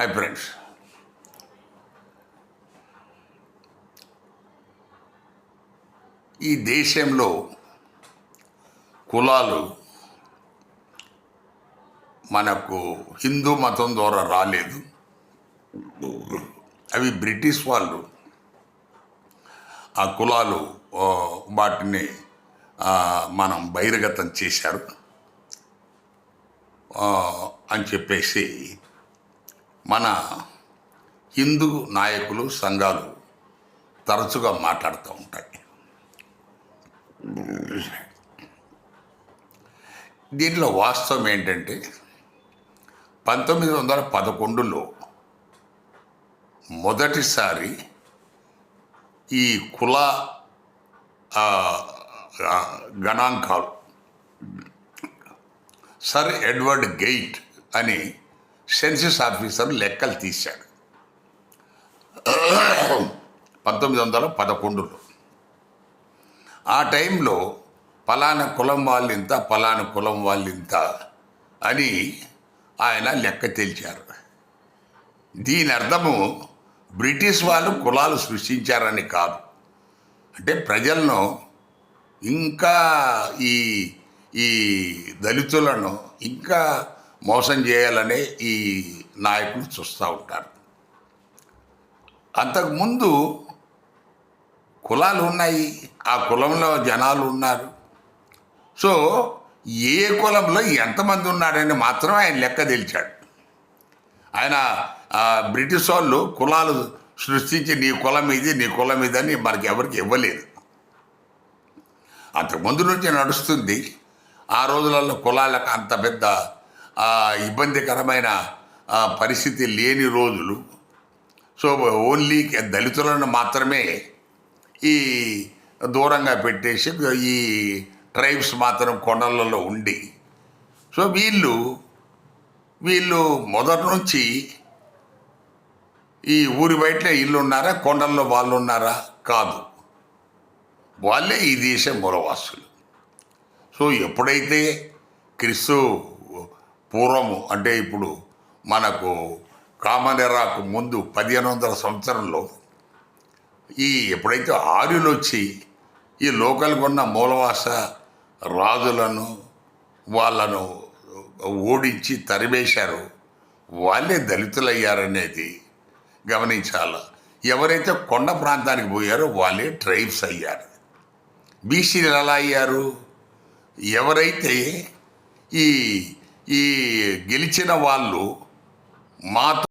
Hi friends, ఈ దేశంలో కులాలు మనకు హిందూ మతం ద్వారా రాలేదు. అవి బ్రిటిష్ వాళ్ళు ఆ కులాలు వాటిని మనం బహిర్గతం చేశారు అని చెప్పేసి మన హిందూ నాయకులు సంఘాలు తరచుగా మాట్లాడుతూ ఉంటాయి. దీంట్లో వాస్తవం ఏంటంటే 1911లో మొదటిసారి ఈ కుల గణాంకాలు సర్ ఎడ్వర్డ్ గెయిట్ అని సెన్సస్ ఆఫీసర్ లెక్కలు తీశాడు 1911లో. ఆ టైంలో పలానా కులం వాళ్ళు ఇంత, పలానా కులం వాళ్ళు ఇంత అని ఆయన లెక్క తేల్చారు. దీని అర్థము బ్రిటిష్ వాళ్ళు కులాలు సృష్టించారని కాదు. అంటే ప్రజలను ఇంకా ఈ ఈ దళితులను ఇంకా మోసం చేయాలనే ఈ నాయకులు చూస్తూ ఉంటారు. అంతకుముందు కులాలు ఉన్నాయి, ఆ కులంలో జనాలు ఉన్నారు. సో ఏ కులంలో ఎంతమంది ఉన్నారని మాత్రం ఆయన లెక్క తెలిచాడు. ఆయన బ్రిటిష్ వాళ్ళు కులాలు సృష్టించి నీ కులం ఇది, నీ కులం ఇది అని మనకి ఎవరికి ఇవ్వలేదు. అంతకుముందు నుంచి నడుస్తుంది. ఆ రోజులలో కులాలకు అంత పెద్ద ఇబ్బందికరమైన పరిస్థితి లేని రోజులు. సో ఓన్లీ దళితులను మాత్రమే ఈ దూరంగా పెట్టేసి ఈ ట్రైబ్స్ మాత్రం కొండలలో ఉండి, సో వీళ్ళు మొదటి నుంచి ఈ ఊరి బయట ఇల్లు ఉన్నారా, కొండల్లో వాళ్ళు ఉన్నారా? కాదు, వాళ్ళే ఈ దేశ మూలవాసులు. సో ఎప్పుడైతే క్రీస్తు పూర్వము అంటే ఇప్పుడు మనకు కామన్ ఎరాకు ముందు 1500 సంవత్సరంలో ఎప్పుడైతే ఆర్యులు వచ్చి ఈ లోకల్గా ఉన్న మూలవాస రాజులను వాళ్ళను ఓడించి తరివేశారు, వాళ్ళే దళితులయ్యారనేది గమనించాలి. ఎవరైతే కొండ ప్రాంతానికి పోయారో వాళ్ళే ట్రైబ్స్ అయ్యారు. బీసీలు ఎలా అయ్యారు? ఎవరైతే ఈ గెలిచిన వాళ్ళు మాతో